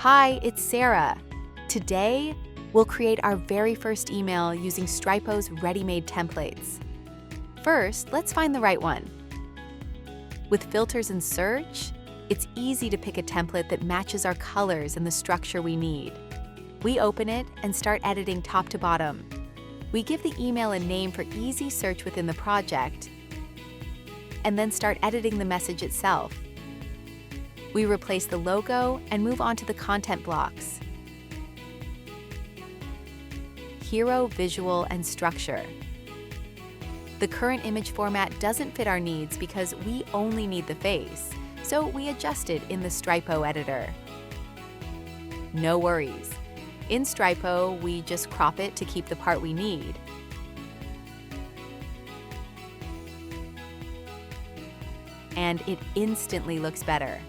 Hi, it's Sarah. Today, we'll create our very first email using Stripo's ready-made templates. First, let's find the right one. With filters and search, it's easy to pick a template that matches our colors and the structure we need. We open it and start editing top to bottom. We give the email a name for easy search within the project, and then start editing the message itself. We replace the logo and move on to the content blocks. Hero, visual, and structure. The current image format doesn't fit our needs because we only need the face, so we adjust it in the Stripo editor. No worries. In Stripo, we just crop it to keep the part we need. And it instantly looks better.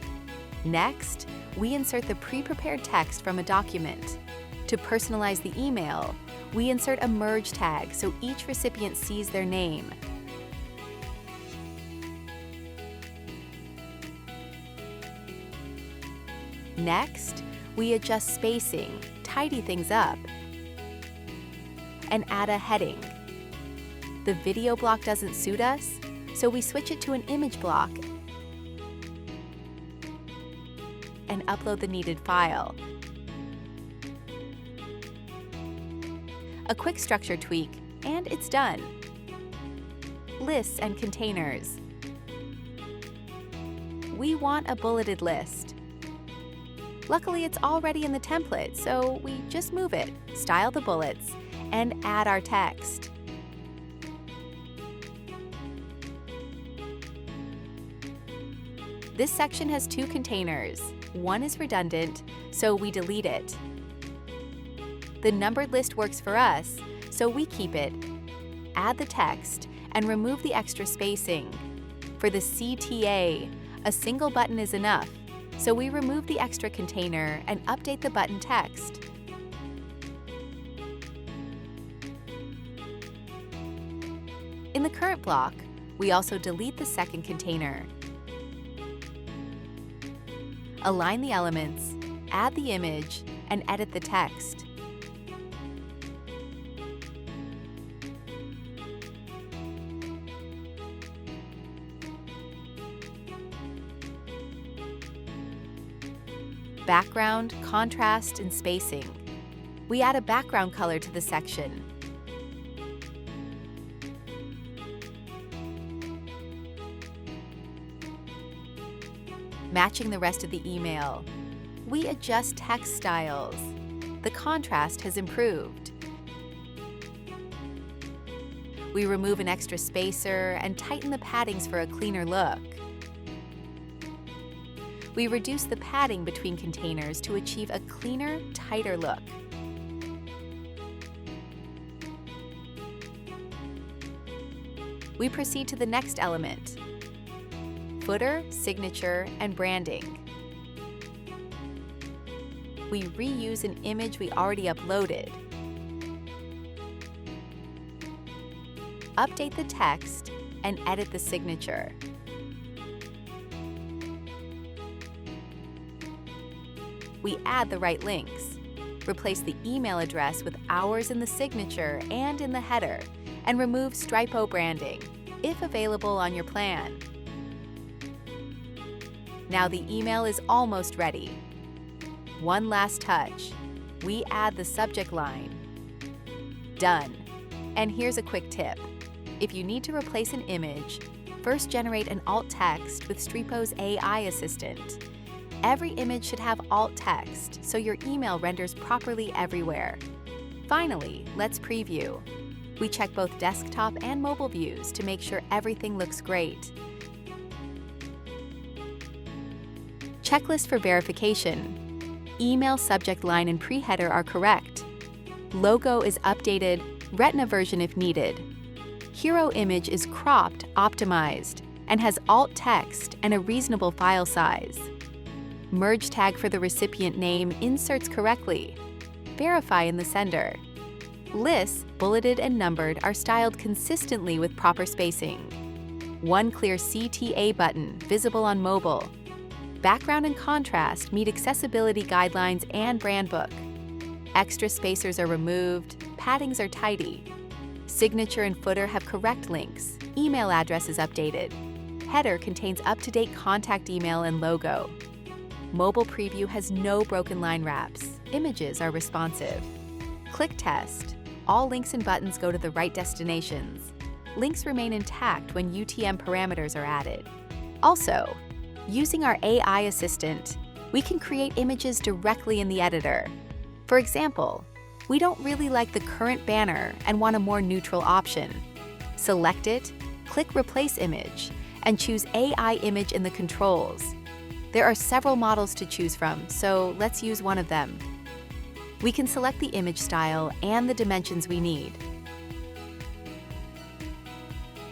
Next, we insert the pre-prepared text from a document. To personalize the email, we insert a merge tag so each recipient sees their name. Next, we adjust spacing, tidy things up, and add a heading. The video block doesn't suit us, so we switch it to an image block and upload the needed file. A quick structure tweak, and it's done. Lists and containers. We want a bulleted list. Luckily, it's already in the template, so we just move it, style the bullets, and add our text. This section has two containers. One is redundant, so we delete it. The numbered list works for us, so we keep it, add the text, and remove the extra spacing. For the CTA, a single button is enough, so we remove the extra container and update the button text. In the current block, we also delete the second container. Align the elements, add the image, and edit the text. Background, contrast, and spacing. We add a background color to the section. Matching the rest of the email. We adjust text styles. The contrast has improved. We remove an extra spacer and tighten the paddings for a cleaner look. We reduce the padding between containers to achieve a cleaner, tighter look. We proceed to the next element: footer, signature, and branding. We reuse an image we already uploaded. Update the text and edit the signature. We add the right links. Replace the email address with ours in the signature and in the header, and remove Stripo branding, if available on your plan. Now the email is almost ready. One last touch. We add the subject line. Done. And here's a quick tip. If you need to replace an image, first generate an alt text with Stripo's AI assistant. Every image should have alt text, so your email renders properly everywhere. Finally, let's preview. We check both desktop and mobile views to make sure everything looks great. Checklist for verification. Email subject line and pre-header are correct. Logo is updated, Retina version if needed. Hero image is cropped, optimized, and has alt text and a reasonable file size. Merge tag for the recipient name inserts correctly. Verify in the sender. Lists, bulleted and numbered, are styled consistently with proper spacing. One clear CTA button visible on mobile. Background and contrast meet accessibility guidelines and brand book. Extra spacers are removed, paddings are tidy. Signature and footer have correct links, email address is updated. Header contains up-to-date contact email and logo. Mobile preview has no broken line wraps, images are responsive. Click test. All links and buttons go to the right destinations. Links remain intact when UTM parameters are added. Also, using our AI assistant, we can create images directly in the editor. For example, we don't really like the current banner and want a more neutral option. Select it, click Replace Image, and choose AI Image in the controls. There are several models to choose from, so let's use one of them. We can select the image style and the dimensions we need.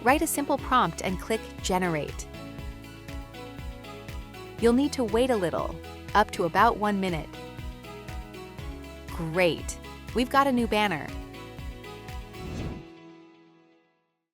Write a simple prompt and click Generate. You'll need to wait a little, up to about 1 minute. Great! We've got a new banner.